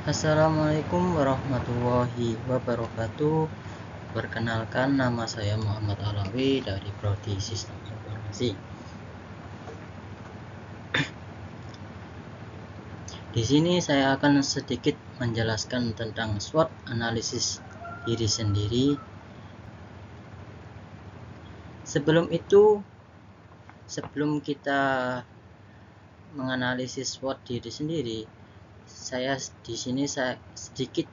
Assalamualaikum warahmatullahi wabarakatuh. Perkenalkan, nama saya Muhammad Alawi dari Prodi Sistem Informasi. Di sini saya akan sedikit menjelaskan tentang SWOT analisis diri sendiri. Sebelum kita menganalisis SWOT diri sendiri, saya sedikit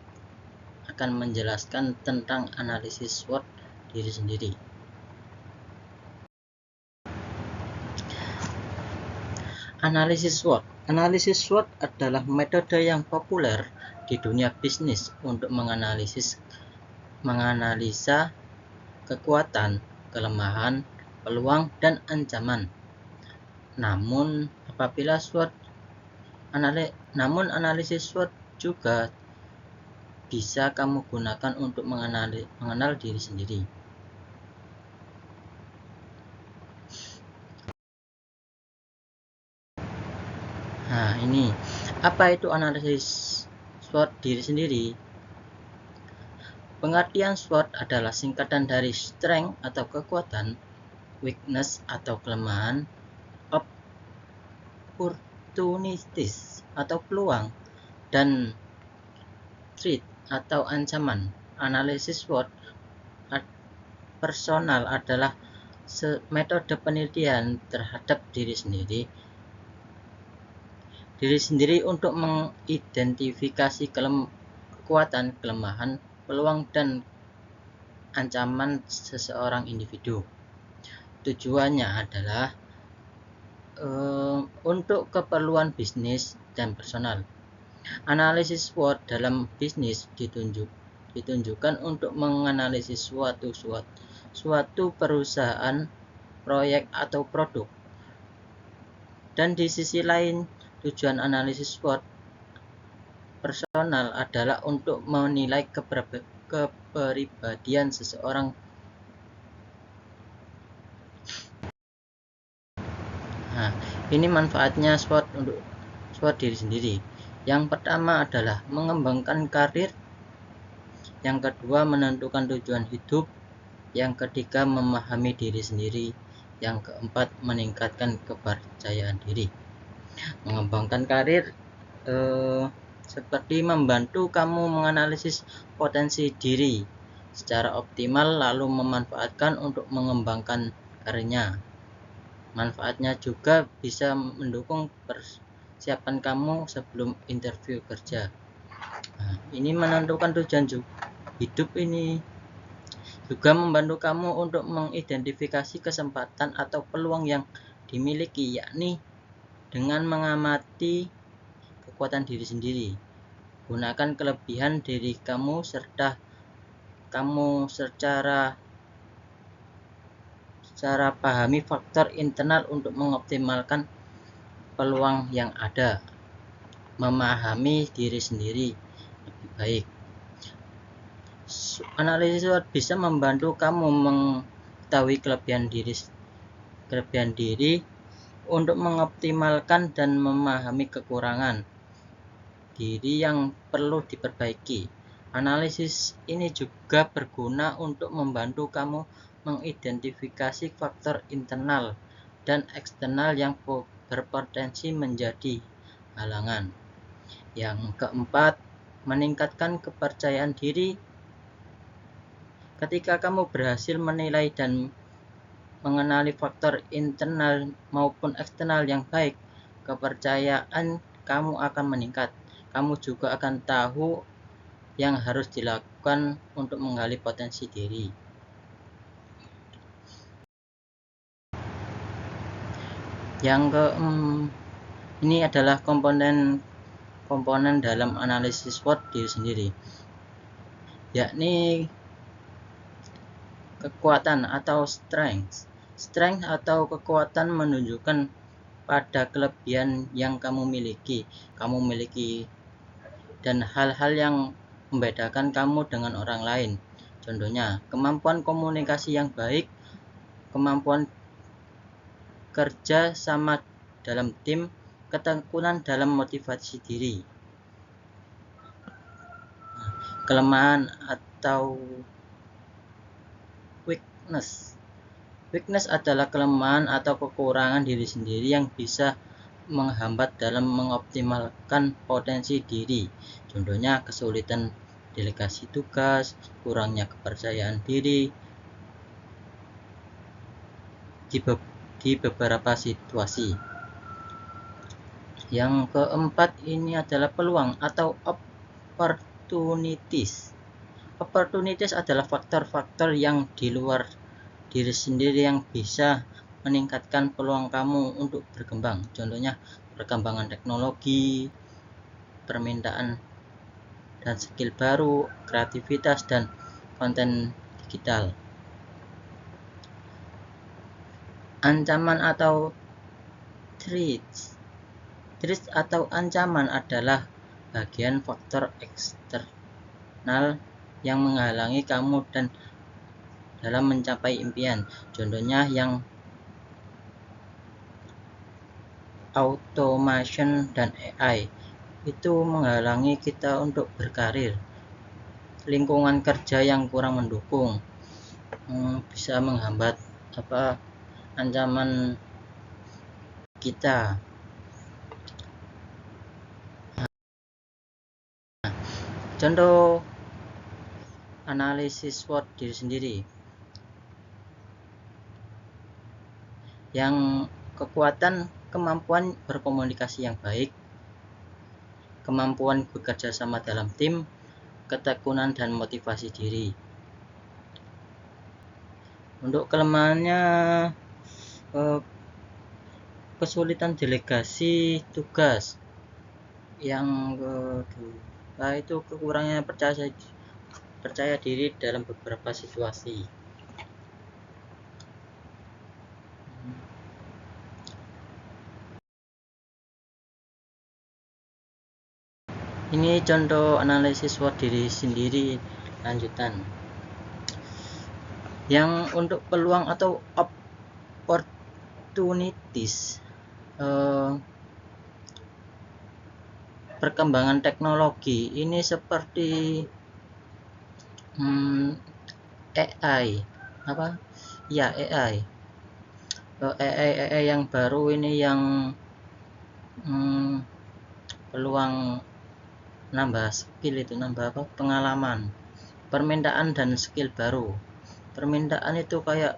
akan menjelaskan tentang analisis SWOT diri sendiri. Analisis SWOT. Analisis SWOT adalah metode yang populer di dunia bisnis untuk menganalisa kekuatan, kelemahan, peluang, dan ancaman. Namun analisis SWOT juga bisa kamu gunakan untuk mengenal diri sendiri. Nah, ini apa itu analisis SWOT diri sendiri? Pengertian SWOT adalah singkatan dari strength atau kekuatan, weakness atau kelemahan, opportunities atau peluang, dan threat atau ancaman. Analisis SWOT personal adalah metode penelitian terhadap diri sendiri untuk mengidentifikasi kekuatan, kelemahan, peluang, dan ancaman seseorang individu. Tujuannya adalah untuk keperluan bisnis dan personal. Analisis SWOT dalam bisnis ditunjukkan untuk menganalisis suatu perusahaan, proyek, atau produk. Dan di sisi lain, tujuan analisis SWOT personal adalah untuk menilai kepribadian seseorang. Nah, ini manfaatnya SWOT untuk SWOT diri sendiri. Yang pertama adalah mengembangkan karir, yang kedua menentukan tujuan hidup, yang ketiga memahami diri sendiri, yang keempat meningkatkan kepercayaan diri. Mengembangkan karir seperti membantu kamu menganalisis potensi diri secara optimal lalu memanfaatkan untuk mengembangkan karirnya. Manfaatnya juga bisa mendukung persiapan kamu sebelum interview kerja. Nah, ini menentukan tujuan hidup ini juga membantu kamu untuk mengidentifikasi kesempatan atau peluang yang dimiliki, yakni dengan mengamati kekuatan diri sendiri. Gunakan kelebihan diri kamu serta kamu secara pahami faktor internal untuk mengoptimalkan peluang yang ada. Memahami diri sendiri lebih baik. Analisis SWOT bisa membantu kamu mengetahui kelebihan diri untuk mengoptimalkan dan memahami kekurangan diri yang perlu diperbaiki. Analisis ini juga berguna untuk membantu kamu mengidentifikasi faktor internal dan eksternal yang berpotensi menjadi halangan. Yang keempat, meningkatkan kepercayaan diri. Ketika kamu berhasil menilai dan mengenali faktor internal maupun eksternal yang baik, kepercayaan kamu akan meningkat. Kamu juga akan tahu yang harus dilakukan untuk menggali potensi diri. Ini adalah komponen dalam analisis SWOT diri sendiri, yakni kekuatan atau strength. Strength atau kekuatan menunjukkan pada kelebihan yang kamu miliki dan hal-hal yang membedakan kamu dengan orang lain. Contohnya, kemampuan komunikasi yang baik, kemampuan kerja sama dalam tim, ketekunan dalam motivasi diri. kelemahan atau weakness. Weakness adalah kelemahan atau kekurangan diri sendiri yang bisa menghambat dalam mengoptimalkan potensi diri. Contohnya kesulitan delegasi tugas, kurangnya kepercayaan diri di beberapa situasi. Yang keempat ini adalah peluang atau opportunities. Opportunities adalah faktor-faktor yang di luar diri sendiri yang bisa meningkatkan peluang kamu untuk berkembang. Contohnya perkembangan teknologi, permintaan dan skill baru, kreativitas dan konten digital. Ancaman atau threats. Threats atau ancaman adalah bagian faktor eksternal yang menghalangi kamu dan dalam mencapai impian. Contohnya yang automation dan AI itu menghalangi kita untuk berkarir. Lingkungan kerja yang kurang mendukung bisa menghambat ancaman kita. Contoh analisis SWOT diri sendiri. Yang kekuatan, kemampuan berkomunikasi yang baik, kemampuan bekerja sama dalam tim, ketekunan dan motivasi diri. Untuk kelemahannya, kesulitan delegasi tugas. Yang kedua itu kekurangannya percaya diri dalam beberapa situasi. Ini contoh analisis SWOT diri sendiri lanjutan. Yang untuk peluang atau opportunities, perkembangan teknologi ini seperti AI AI yang baru ini yang peluang nambah skill itu, pengalaman, permintaan dan skill baru. Permintaan itu kayak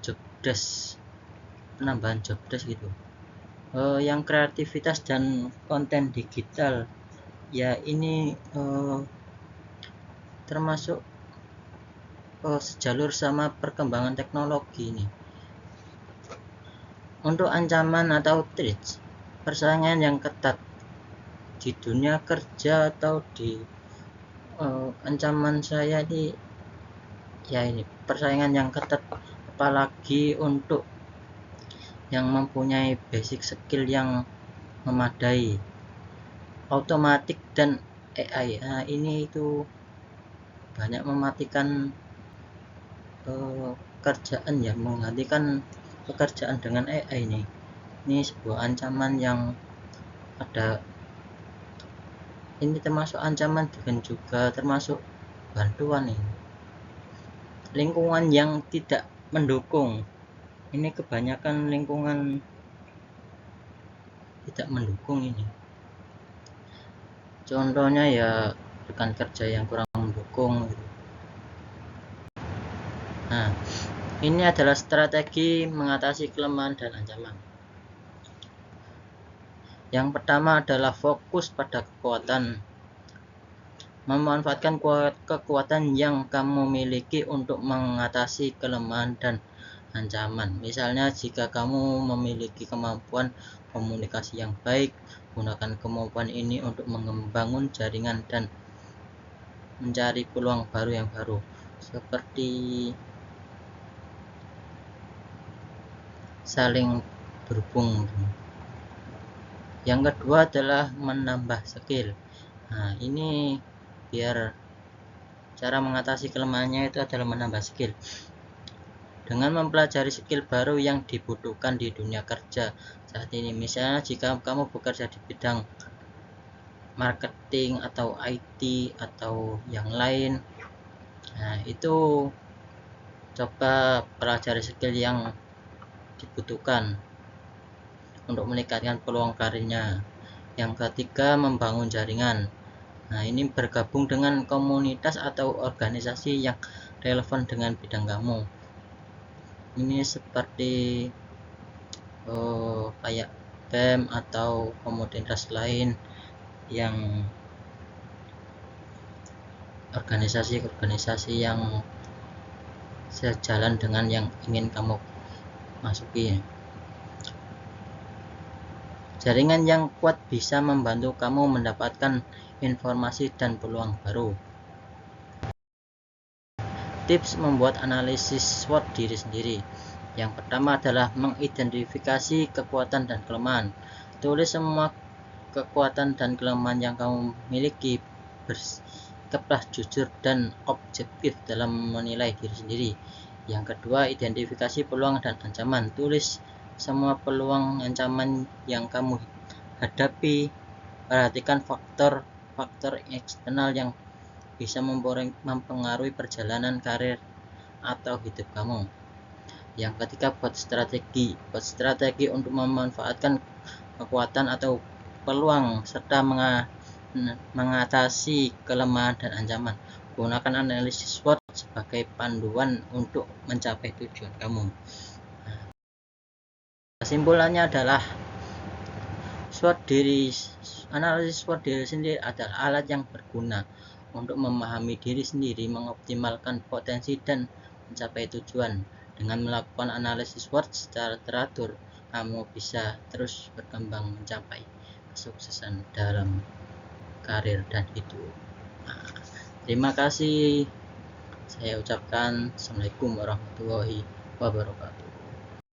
job desk, penambahan job desk gitu. Yang kreativitas dan konten digital ya ini termasuk sejalur sama perkembangan teknologi ini. Untuk ancaman atau threats, persaingan yang ketat di dunia kerja atau di ancaman saya ini persaingan yang ketat, apalagi untuk yang mempunyai basic skill yang memadai, otomatik dan AI. Nah, ini itu banyak mematikan pekerjaan ya, menggantikan pekerjaan dengan AI ini. Ini sebuah ancaman yang ada. Ini termasuk ancaman dan juga termasuk bantuan ini. Lingkungan yang tidak mendukung. Ini kebanyakan lingkungan tidak mendukung ini. Contohnya ya rekan kerja yang kurang mendukung gitu. Nah, ini adalah strategi mengatasi kelemahan dan ancaman. Yang pertama adalah fokus pada kekuatan. Memanfaatkan kekuatan yang kamu miliki untuk mengatasi kelemahan dan ancaman. Misalnya jika kamu memiliki kemampuan komunikasi yang baik, gunakan kemampuan ini untuk membangun jaringan dan mencari peluang baru yang baru, seperti saling berhubung. Yang kedua adalah menambah skill. Nah, ini biar cara mengatasi kelemahannya itu adalah menambah skill dengan mempelajari skill baru yang dibutuhkan di dunia kerja saat ini. Misalnya jika kamu bekerja di bidang marketing atau IT atau yang lain. Nah, itu coba pelajari skill yang dibutuhkan untuk meningkatkan peluang karirnya. Yang ketiga, membangun jaringan. Nah, ini bergabung dengan komunitas atau organisasi yang relevan dengan bidang kamu. Ini seperti kayak BEM atau komunitas lain yang organisasi-organisasi yang sejalan dengan yang ingin kamu masuki. Jaringan yang kuat bisa membantu kamu mendapatkan informasi dan peluang baru. Tips membuat analisis SWOT diri sendiri. Yang pertama adalah mengidentifikasi kekuatan dan kelemahan. Tulis semua kekuatan dan kelemahan yang kamu miliki. Bersikaplah jujur dan objektif dalam menilai diri sendiri. Yang kedua, identifikasi peluang dan ancaman. Tulis semua peluang ancaman yang kamu hadapi. Perhatikan faktor eksternal yang bisa mempengaruhi perjalanan karir atau hidup kamu. Yang ketiga, buat strategi untuk memanfaatkan kekuatan atau peluang serta mengatasi kelemahan dan ancaman. Gunakan analisis SWOT sebagai panduan untuk mencapai tujuan kamu. Kesimpulannya adalah analisis SWOT diri sendiri adalah alat yang berguna untuk memahami diri sendiri, mengoptimalkan potensi dan mencapai tujuan. Dengan melakukan analisis SWOT secara teratur, kamu bisa terus berkembang mencapai kesuksesan dalam karir dan hidup. Terima kasih. Saya ucapkan Assalamualaikum warahmatullahi wabarakatuh.